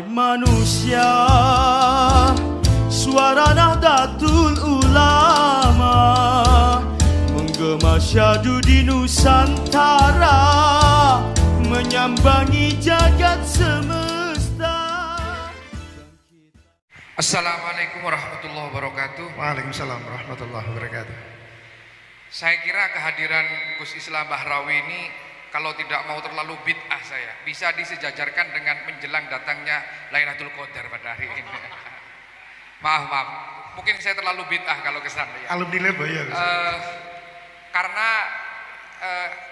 Hai manusia, suara Nahdlatul Ulama menggema syahdu di Nusantara, menyambangi jagat semesta. Assalamualaikum warahmatullahi wabarakatuh. Waalaikumsalam warahmatullahi wabarakatuh. Saya kira kehadiran Gus Islah Bahrawi ini, kalau tidak mau terlalu bid'ah, saya bisa disejajarkan dengan menjelang datangnya Lailatul Qadar pada hari ini. Maaf, mungkin saya terlalu bid'ah kalau kesana ya. Alumni Leboya. Karena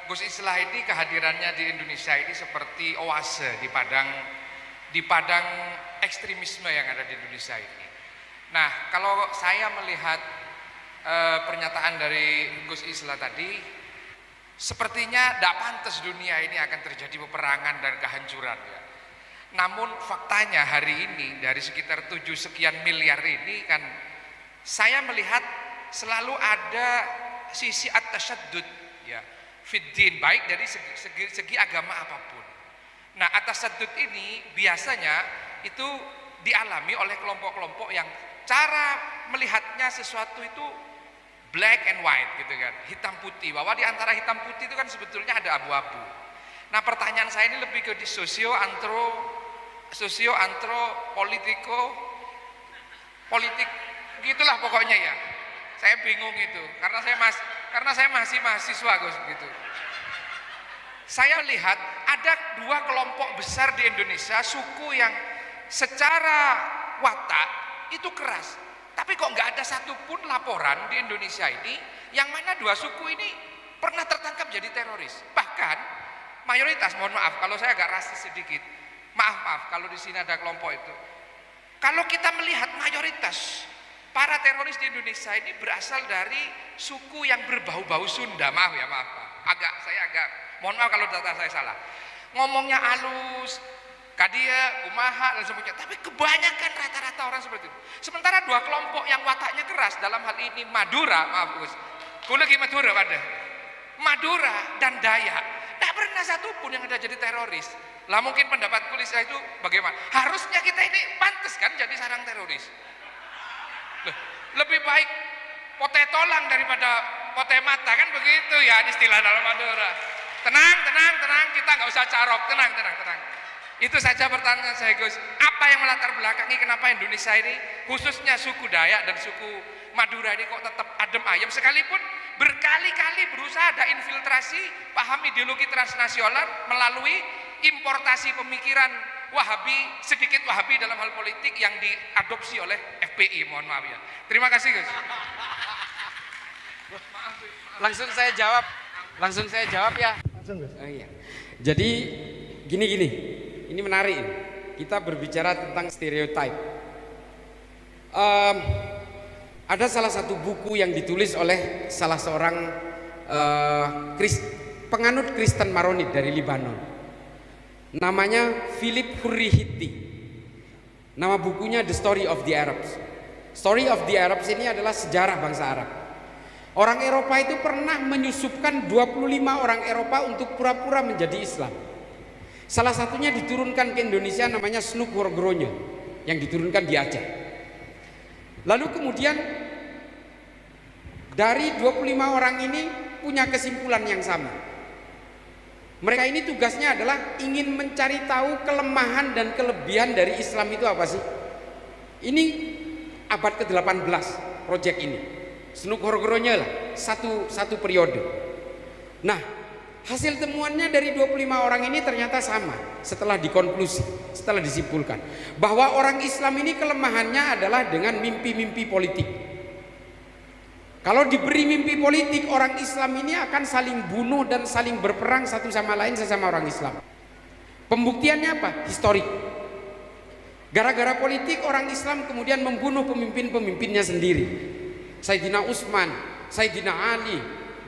Gus Islah ini kehadirannya di Indonesia ini seperti oase di padang ekstremisme yang ada di Indonesia ini. Nah, kalau saya melihat pernyataan dari Gus Islah tadi, sepertinya tidak pantas dunia ini akan terjadi peperangan dan kehancuran ya. Namun faktanya hari ini dari sekitar 7 sekian miliar ini kan, saya melihat selalu ada sisi at-tasyaddud ya, fiddin, baik dari segi agama apapun. Nah, at-tasyaddud ini biasanya itu dialami oleh kelompok-kelompok yang cara melihatnya sesuatu itu black and white gitu kan, hitam putih, bahwa di antara hitam putih itu kan sebetulnya ada abu-abu. Nah, pertanyaan saya ini lebih ke di sosio antro politik gitulah pokoknya ya. Saya bingung itu karena saya masih mahasiswa Gus gitu. Saya lihat ada dua kelompok besar di Indonesia, suku yang secara watak itu keras. Tapi kok nggak ada satupun laporan di Indonesia ini yang mana dua suku ini pernah tertangkap jadi teroris. Bahkan mayoritas, mohon maaf kalau saya agak rasis sedikit, maaf kalau di sini ada kelompok itu. Kalau kita melihat mayoritas para teroris di Indonesia ini berasal dari suku yang berbau-bau Sunda. Maaf saya agak mohon maaf kalau data saya salah. Ngomongnya halus, kadia, kumaha dan sebagainya, tapi kebanyakan rata-rata orang seperti itu. Sementara dua kelompok yang wataknya keras dalam hal ini Madura, maaf Gus, kulagi Madura dan Dayak, tidak pernah satupun yang ada jadi teroris. Lah mungkin pendapat kulis itu bagaimana? Harusnya kita ini pantas kan jadi sarang teroris. Loh, lebih baik pote tolang daripada pote mata kan begitu ya istilah dalam Madura. Tenang, kita nggak usah carok, tenang. Itu saja pertanyaan saya Gus, apa yang melatar belakangi kenapa Indonesia ini khususnya suku Dayak dan suku Madura ini kok tetap adem ayem, sekalipun berkali-kali berusaha ada infiltrasi paham ideologi transnasional melalui importasi pemikiran Wahabi, sedikit Wahabi dalam hal politik yang diadopsi oleh FPI, mohon maaf ya. Terima kasih Gus. Langsung saya jawab ya. Langsung Gus. Oh, iya. Jadi gini. Ini menarik, kita berbicara tentang stereotype. Ada salah satu buku yang ditulis oleh salah seorang penganut Kristen Maronit dari Libanon. Namanya Philip Hurrihiti. Nama bukunya The Story of the Arabs. Story of the Arabs ini adalah sejarah bangsa Arab. Orang Eropa itu pernah menyusupkan 25 orang Eropa untuk pura-pura menjadi Islam. Salah satunya diturunkan ke Indonesia, namanya Snuk Horgronyo, yang diturunkan di Aceh. Lalu kemudian dari 25 orang ini punya kesimpulan yang sama. Mereka ini tugasnya adalah ingin mencari tahu kelemahan dan kelebihan dari Islam itu apa sih. Ini abad ke-18 proyek ini. Snuk Horgronyo lah, satu periode. Nah, hasil temuannya dari 25 orang ini ternyata sama setelah dikonklusi, setelah disimpulkan bahwa orang Islam ini kelemahannya adalah dengan mimpi-mimpi politik. Kalau diberi mimpi politik, orang Islam ini akan saling bunuh dan saling berperang satu sama lain sesama orang Islam. Pembuktiannya apa? Historik. Gara-gara politik orang Islam kemudian membunuh pemimpin-pemimpinnya sendiri. Sayyidina Utsman, Sayyidina Ali,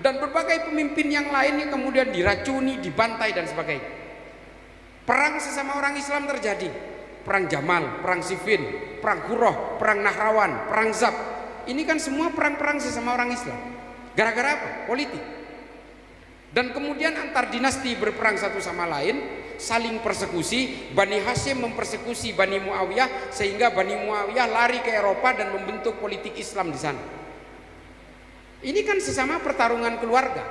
dan berbagai pemimpin yang lainnya kemudian diracuni, dibantai dan sebagainya. Perang sesama orang Islam terjadi. Perang Jamal, perang Siffin, perang Qurrah, perang Nahrawan, perang Zab. Ini kan semua perang-perang sesama orang Islam. Gara-gara apa? Politik. Dan kemudian antar dinasti berperang satu sama lain saling persekusi. Bani Hashim mempersekusi Bani Muawiyah sehingga Bani Muawiyah lari ke Eropa dan membentuk politik Islam di sana. Ini kan sesama pertarungan keluarga,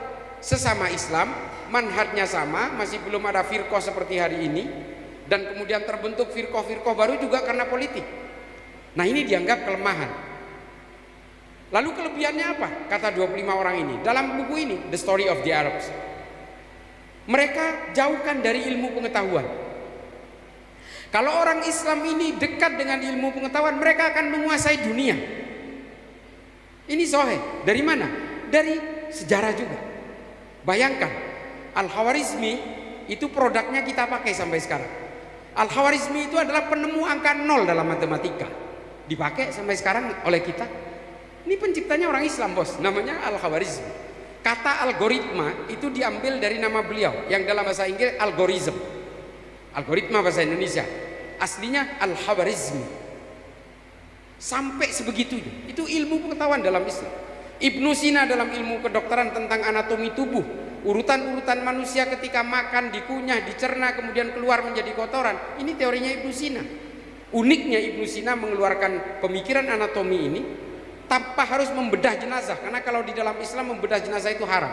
sesama Islam, manhajnya sama, masih belum ada firqah seperti hari ini, dan kemudian terbentuk firqah-firqah baru juga karena politik. Nah, ini dianggap kelemahan. Lalu kelebihannya apa? Kata 25 orang ini dalam buku ini, The Story of the Arabs. Mereka jauhkan dari ilmu pengetahuan. Kalau orang Islam ini dekat dengan ilmu pengetahuan, mereka akan menguasai dunia. Ini sahih. Dari mana? Dari sejarah juga. Bayangkan, Al-Khawarizmi itu produknya kita pakai sampai sekarang. Al-Khawarizmi itu adalah penemu angka 0 dalam matematika. Dipakai sampai sekarang oleh kita. Ini penciptanya orang Islam, bos. Namanya Al-Khawarizmi. Kata algoritma itu diambil dari nama beliau yang dalam bahasa Inggris algoritma. Algoritma bahasa Indonesia. Aslinya Al-Khawarizmi. Sampai sebegitunya. Itu ilmu pengetahuan dalam Islam. Ibnu Sina dalam ilmu kedokteran tentang anatomi tubuh, urutan-urutan manusia ketika makan, dikunyah, dicerna, kemudian keluar menjadi kotoran. Ini teorinya Ibnu Sina. Uniknya Ibnu Sina mengeluarkan pemikiran anatomi ini tanpa harus membedah jenazah, karena kalau di dalam Islam membedah jenazah itu haram.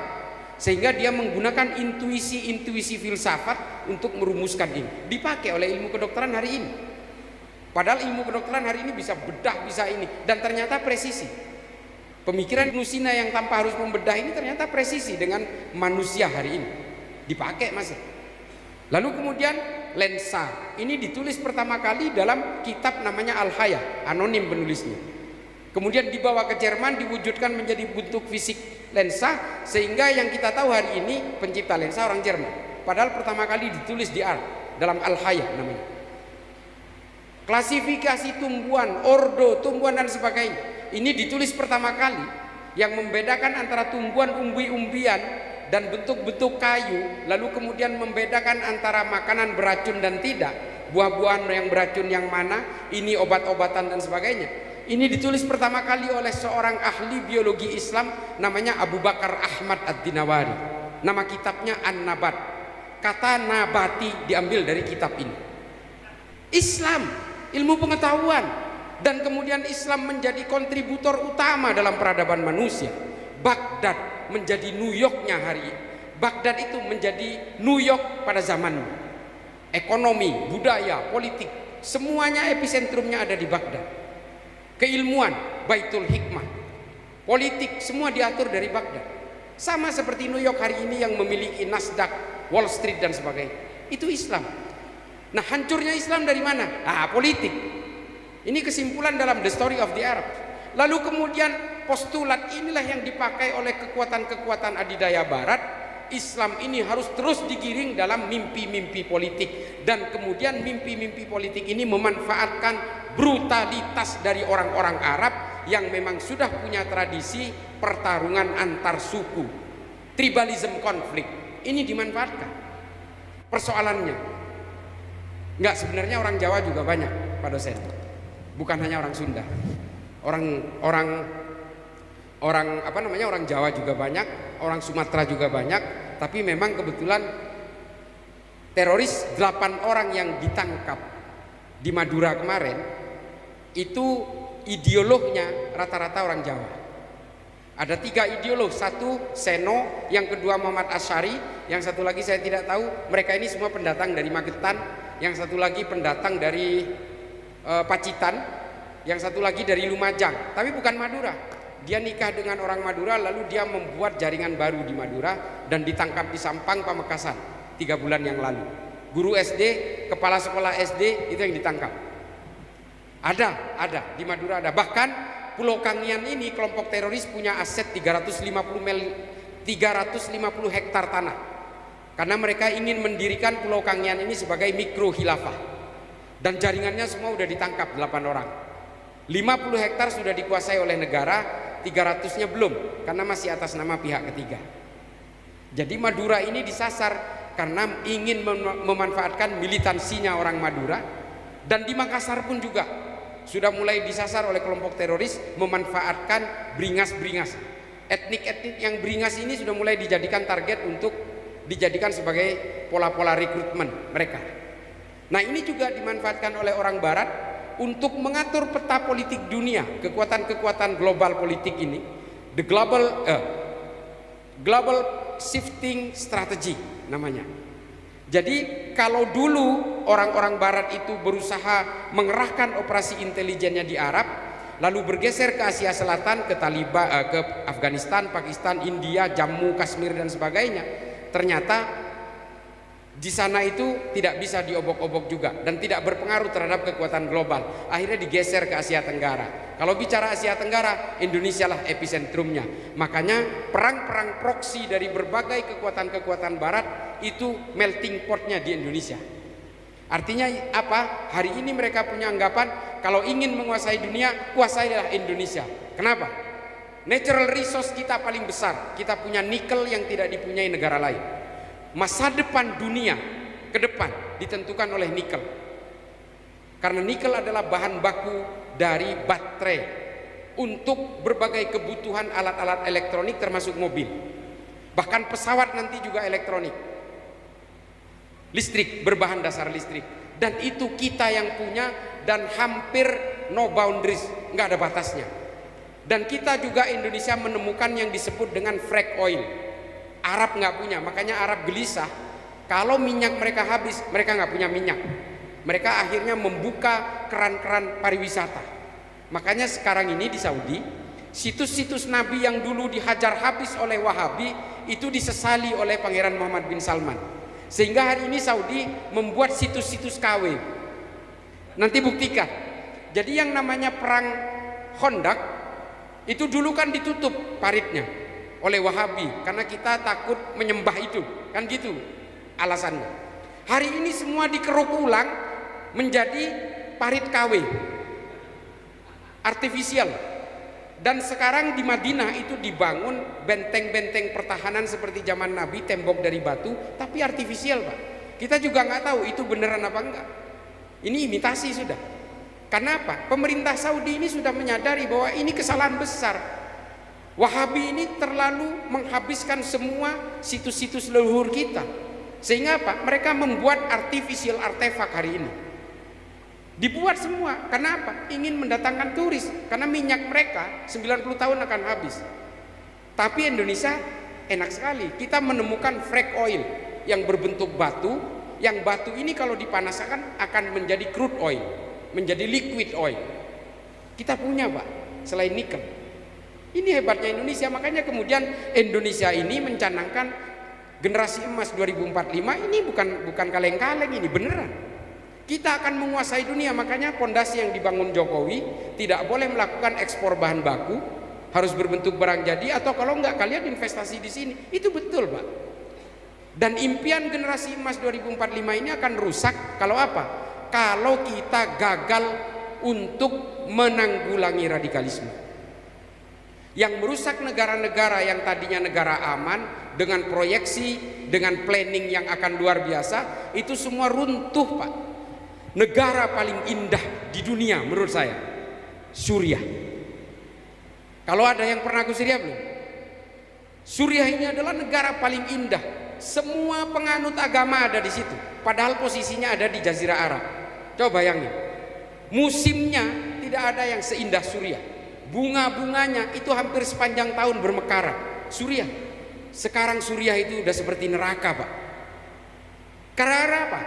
Sehingga dia menggunakan intuisi filsafat untuk merumuskan ini. Dipakai oleh ilmu kedokteran hari ini. Padahal ilmu kedokteran hari ini bisa bedah, bisa ini, dan ternyata presisi. Pemikiran Ibnu Sina yang tanpa harus membedah ini ternyata presisi dengan manusia hari ini. Dipakai masih. Lalu kemudian lensa. Ini ditulis pertama kali dalam kitab namanya Al-Haya, anonim penulisnya. Kemudian dibawa ke Jerman, diwujudkan menjadi bentuk fisik lensa, sehingga yang kita tahu hari ini pencipta lensa orang Jerman. Padahal pertama kali ditulis di dalam Al-Haya namanya. Klasifikasi tumbuhan, ordo tumbuhan dan sebagainya. Ini ditulis pertama kali, yang membedakan antara tumbuhan umbi-umbian dan bentuk-bentuk kayu, lalu kemudian membedakan antara makanan beracun dan tidak, buah-buahan yang beracun yang mana, ini obat-obatan dan sebagainya. Ini ditulis pertama kali oleh seorang ahli biologi Islam namanya Abu Bakar Ahmad Ad-Dinawari. Nama kitabnya An-Nabat. Kata nabati diambil dari kitab ini. Islam, ilmu pengetahuan, dan kemudian Islam menjadi kontributor utama dalam peradaban manusia. Baghdad menjadi New Yorknya hari ini. Baghdad itu menjadi New York pada zamannya. Ekonomi, budaya, politik, semuanya episentrumnya ada di Baghdad. Keilmuan, Baitul Hikmah, politik, semua diatur dari Baghdad. Sama seperti New York hari ini yang memiliki Nasdaq, Wall Street dan sebagainya. Itu Islam. Nah, hancurnya Islam dari mana? Politik. Ini kesimpulan dalam The Story of the Arabs. Lalu kemudian postulat inilah yang dipakai oleh kekuatan-kekuatan adidaya barat. Islam ini harus terus digiring dalam mimpi-mimpi politik, dan kemudian mimpi-mimpi politik ini memanfaatkan brutalitas dari orang-orang Arab yang memang sudah punya tradisi pertarungan antar suku, tribalism konflik. Ini dimanfaatkan. Persoalannya enggak, sebenarnya orang Jawa juga banyak, Pak dosen. Bukan hanya orang Sunda. Orang Jawa juga banyak, orang Sumatera juga banyak, tapi memang kebetulan teroris 8 orang yang ditangkap di Madura kemarin itu ideolognya rata-rata orang Jawa. Ada 3 ideolog, satu Seno, yang kedua Muhammad Asy'ari, yang satu lagi saya tidak tahu. Mereka ini semua pendatang dari Magetan, yang satu lagi pendatang dari Pacitan, yang satu lagi dari Lumajang, tapi bukan Madura. Dia nikah dengan orang Madura, lalu dia membuat jaringan baru di Madura dan ditangkap di Sampang, Pamekasan 3 bulan yang lalu. Guru SD, kepala sekolah SD itu yang ditangkap. Ada di Madura ada. Bahkan Pulau Kangian ini kelompok teroris punya aset 350 hektar tanah. Karena mereka ingin mendirikan Pulau Kangian ini sebagai mikro khilafah. Dan jaringannya semua sudah ditangkap 8 orang. 50 hektar sudah dikuasai oleh negara, 300-nya belum karena masih atas nama pihak ketiga. Jadi Madura ini disasar karena ingin memanfaatkan militansinya orang Madura. Dan di Makassar pun juga sudah mulai disasar oleh kelompok teroris memanfaatkan beringas-beringas. Etnik-etnik yang beringas ini sudah mulai dijadikan target untuk dijadikan sebagai pola-pola rekrutmen mereka. Nah, ini juga dimanfaatkan oleh orang barat untuk mengatur peta politik dunia, kekuatan-kekuatan global politik ini, the global shifting strategy namanya. Jadi kalau dulu orang-orang barat itu berusaha mengerahkan operasi intelijennya di Arab, lalu bergeser ke Asia Selatan, ke Taliban, ke Afghanistan, Pakistan, India, Jammu, Kashmir dan sebagainya, ternyata di sana itu tidak bisa diobok-obok juga dan tidak berpengaruh terhadap kekuatan global. Akhirnya digeser ke Asia Tenggara. Kalau bicara Asia Tenggara, Indonesia lah episentrumnya. Makanya perang-perang proksi dari berbagai kekuatan-kekuatan barat itu melting potnya di Indonesia. Artinya apa? Hari ini mereka punya anggapan kalau ingin menguasai dunia, kuasailah Indonesia. Kenapa? Natural resource kita paling besar. Kita punya nikel yang tidak dipunyai negara lain. Masa depan dunia ke depan ditentukan oleh nikel. Karena nikel adalah bahan baku dari baterai untuk berbagai kebutuhan alat-alat elektronik termasuk mobil. Bahkan pesawat nanti juga elektronik. Listrik, berbahan dasar listrik. Dan itu kita yang punya dan hampir no boundaries, nggak ada batasnya. Dan kita juga Indonesia menemukan yang disebut dengan frack oil. Arab nggak punya, makanya Arab gelisah. Kalau minyak mereka habis, mereka nggak punya minyak. Mereka akhirnya membuka keran-keran pariwisata. Makanya sekarang ini di Saudi, situs-situs Nabi yang dulu dihajar habis oleh Wahabi itu disesali oleh Pangeran Muhammad bin Salman. Sehingga hari ini Saudi membuat situs-situs KW. Nanti buktikan. Jadi yang namanya perang Khandaq itu dulu kan ditutup paritnya oleh Wahabi karena kita takut menyembah itu, kan gitu alasannya. Hari ini semua dikeruk ulang menjadi parit KW artifisial. Dan sekarang di Madinah itu dibangun benteng-benteng pertahanan seperti zaman Nabi, tembok dari batu, tapi artifisial, Pak. Kita juga nggak tahu itu beneran apa enggak. Ini imitasi sudah. Karena apa? Pemerintah Saudi ini sudah menyadari bahwa ini kesalahan besar. Wahabi ini terlalu menghabiskan semua situs-situs leluhur kita. Sehingga apa? Mereka membuat artificial artefak hari ini. Dibuat semua. Karena apa? Ingin mendatangkan turis. Karena minyak mereka 90 tahun akan habis. Tapi Indonesia enak sekali. Kita menemukan frack oil yang berbentuk batu. Yang batu ini kalau dipanaskan akan menjadi crude oil, menjadi liquid oil. Kita punya, Pak, selain nikel. Ini hebatnya Indonesia. Makanya kemudian Indonesia ini mencanangkan generasi emas 2045. Ini bukan kaleng-kaleng, ini beneran. Kita akan menguasai dunia. Makanya pondasi yang dibangun Jokowi tidak boleh melakukan ekspor bahan baku, harus berbentuk barang jadi, atau kalau enggak kalian investasi di sini. Itu betul, Pak. Dan impian generasi emas 2045 ini akan rusak kalau apa? Kalau kita gagal untuk menanggulangi radikalisme. Yang merusak negara-negara yang tadinya negara aman dengan proyeksi, dengan planning yang akan luar biasa, itu semua runtuh, Pak. Negara paling indah di dunia menurut saya, Suriah. Kalau ada yang pernah ke Suriah belum? Suriah ini adalah negara paling indah. Semua penganut agama ada di situ. Padahal posisinya ada di Jazirah Arab. Coba bayangin. Musimnya tidak ada yang seindah Suriah. Bunga-bunganya itu hampir sepanjang tahun bermekaran. Suriah. Sekarang Suriah itu udah seperti neraka, Pak. Karena apa?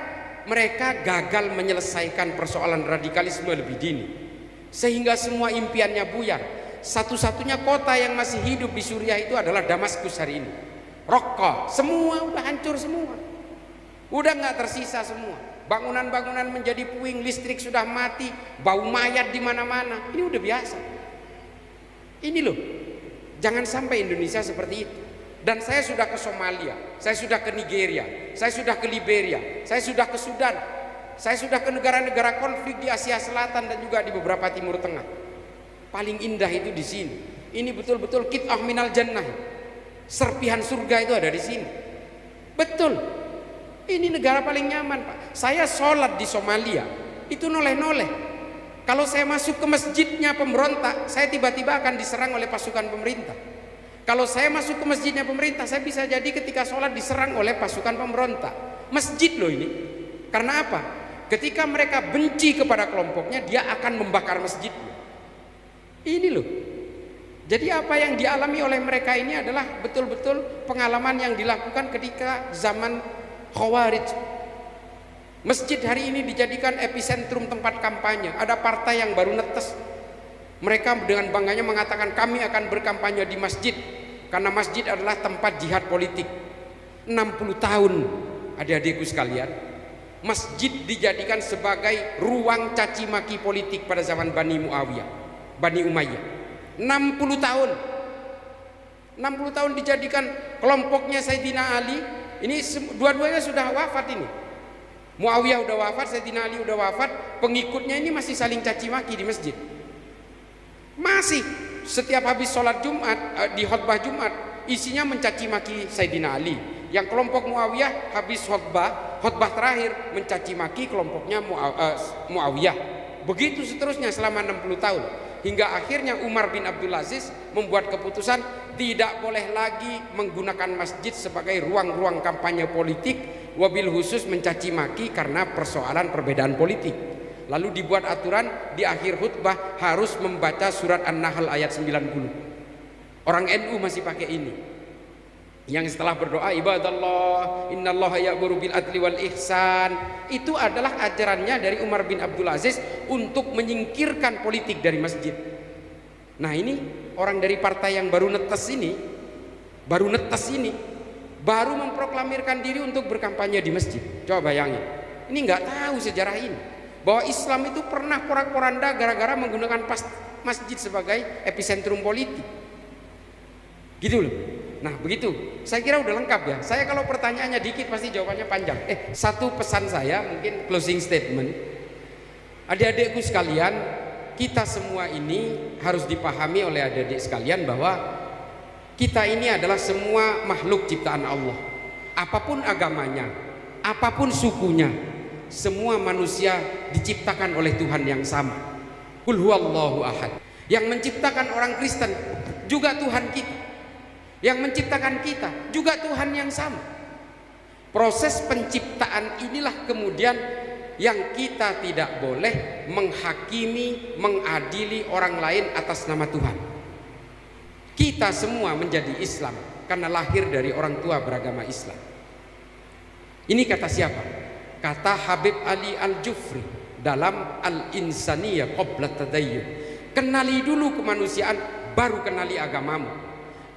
Mereka gagal menyelesaikan persoalan radikalisme lebih dini. Sehingga semua impiannya buyar. Satu-satunya kota yang masih hidup di Suriah itu adalah Damaskus hari ini. Raqqa, semua udah hancur semua. Udah nggak tersisa semua. Bangunan-bangunan menjadi puing, listrik sudah mati, bau mayat di mana-mana. Ini udah biasa. Ini loh. Jangan sampai Indonesia seperti itu. Dan saya sudah ke Somalia, saya sudah ke Nigeria, saya sudah ke Liberia, saya sudah ke Sudan, saya sudah ke negara-negara konflik di Asia Selatan dan juga di beberapa Timur Tengah. Paling indah itu di sini. Ini betul-betul qit'ah minal jannah. Serpihan surga itu ada di sini. Betul. Ini negara paling nyaman, Pak. Saya sholat di Somalia itu noleh-noleh. Kalau saya masuk ke masjidnya pemberontak, saya tiba-tiba akan diserang oleh pasukan pemerintah. Kalau saya masuk ke masjidnya pemerintah, saya bisa jadi ketika sholat diserang oleh pasukan pemberontak. Masjid loh ini. Karena apa? Ketika mereka benci kepada kelompoknya, dia akan membakar masjid. Ini loh. Jadi apa yang dialami oleh mereka ini adalah betul-betul pengalaman yang dilakukan ketika zaman Khawarij. Masjid hari ini dijadikan epicentrum tempat kampanye. Ada partai yang baru netes. Mereka dengan bangganya mengatakan kami akan berkampanye di masjid. Karena masjid adalah tempat jihad politik. 60 tahun adik-adikku sekalian, masjid dijadikan sebagai ruang caci maki politik pada zaman Bani Umayyah. 60 tahun 60 tahun dijadikan kelompoknya Sayyidina Ali. Ini dua-duanya sudah wafat ini. Muawiyah udah wafat, Sayyidina Ali udah wafat. Pengikutnya ini masih saling caci maki di masjid. Masih setiap habis sholat Jumat, di khutbah Jumat, isinya mencaci maki Sayyidina Ali. Yang kelompok Muawiyah habis khutbah terakhir mencaci maki kelompoknya Muawiyah. Begitu seterusnya selama 60 tahun. Hingga akhirnya Umar bin Abdul Aziz membuat keputusan tidak boleh lagi menggunakan masjid sebagai ruang-ruang kampanye politik, wabil khusus mencaci maki karena persoalan perbedaan politik. Lalu dibuat aturan di akhir khutbah harus membaca surat An-Nahl ayat 90. Orang NU masih pakai ini. Yang setelah berdoa ibadallah innallaha ya'muru bil adli wal ihsan, itu adalah ajarannya dari Umar bin Abdul Aziz untuk menyingkirkan politik dari masjid. Nah ini orang dari partai yang baru netes ini baru memproklamirkan diri untuk berkampanye di masjid. Coba bayangin, ini nggak tahu sejarah ini bahwa Islam itu pernah porak-poranda gara-gara menggunakan masjid sebagai epicentrum politik. Gitu loh. Nah begitu, saya kira udah lengkap ya. Saya kalau pertanyaannya dikit pasti jawabannya panjang. Satu pesan saya mungkin closing statement. Adik-adikku sekalian, kita semua ini harus dipahami oleh adik-adik sekalian bahwa kita ini adalah semua makhluk ciptaan Allah. Apapun agamanya, apapun sukunya, semua manusia diciptakan oleh Tuhan yang sama. Qul huwallahu ahad. Yang menciptakan orang Kristen juga Tuhan kita. Yang menciptakan kita juga Tuhan yang sama. Proses penciptaan inilah kemudian yang kita tidak boleh menghakimi, mengadili orang lain atas nama Tuhan. Kita semua menjadi Islam karena lahir dari orang tua beragama Islam. Ini kata siapa? Kata Habib Ali Al-Jufri dalam Al-Insaniyah Qabla Tadayyun. Kenali dulu kemanusiaan, baru kenali agamamu.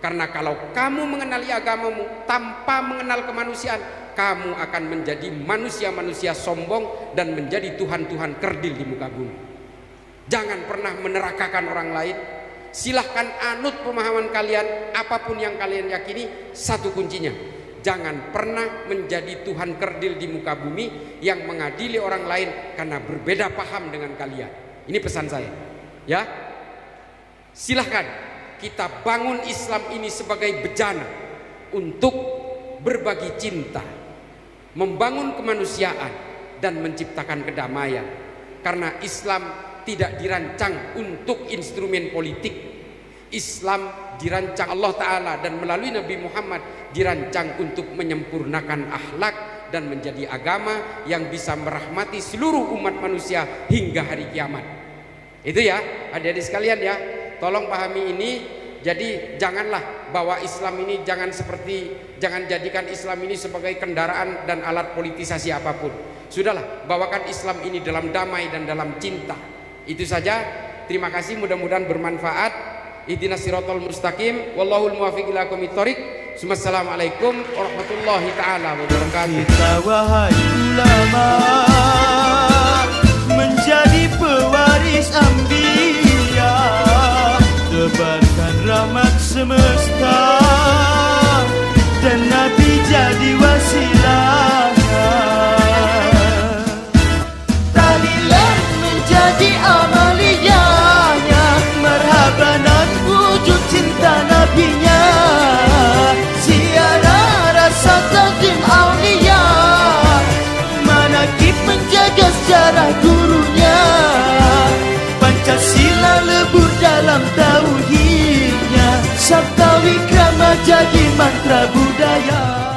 Karena kalau kamu mengenali agamamu tanpa mengenal kemanusiaan, kamu akan menjadi manusia-manusia sombong dan menjadi Tuhan-Tuhan kerdil di muka bumi. Jangan pernah menerakakan orang lain. Silahkan anut pemahaman kalian, apapun yang kalian yakini. Satu kuncinya, jangan pernah menjadi Tuhan kerdil di muka bumi yang mengadili orang lain karena berbeda paham dengan kalian. Ini pesan saya, ya. Silahkan kita bangun Islam ini sebagai bejana untuk berbagi cinta, membangun kemanusiaan dan menciptakan kedamaian. Karena Islam tidak dirancang untuk instrumen politik. Islam dirancang Allah Ta'ala dan melalui Nabi Muhammad dirancang untuk menyempurnakan akhlak dan menjadi agama yang bisa merahmati seluruh umat manusia hingga hari kiamat. Itu ya adik-adik sekalian ya. Tolong pahami ini. Jadi janganlah bawa Islam ini jangan jadikan Islam ini sebagai kendaraan dan alat politisasi apapun. Sudahlah, bawakan Islam ini dalam damai dan dalam cinta. Itu saja. Terima kasih, mudah-mudahan bermanfaat. Ihdinas siratal mustaqim, wallahul muwaffiq ila aqwamit thoriq. Wassalamualaikum warahmatullahi taala wabarakatuh. Kita wahai ulama menjadi pewaris anbiya, tebarkan rahmat semesta dan Nabi jadi wasilahnya. Tahlilan menjadi amaliyahnya, marhabanan wujud cinta nabinya, ziarah rasa takdim aulia, manakib menjaga sejarah gurunya, Pancasila lebur dalam tauhidnya, sabtawi Irama jadi mantra budaya.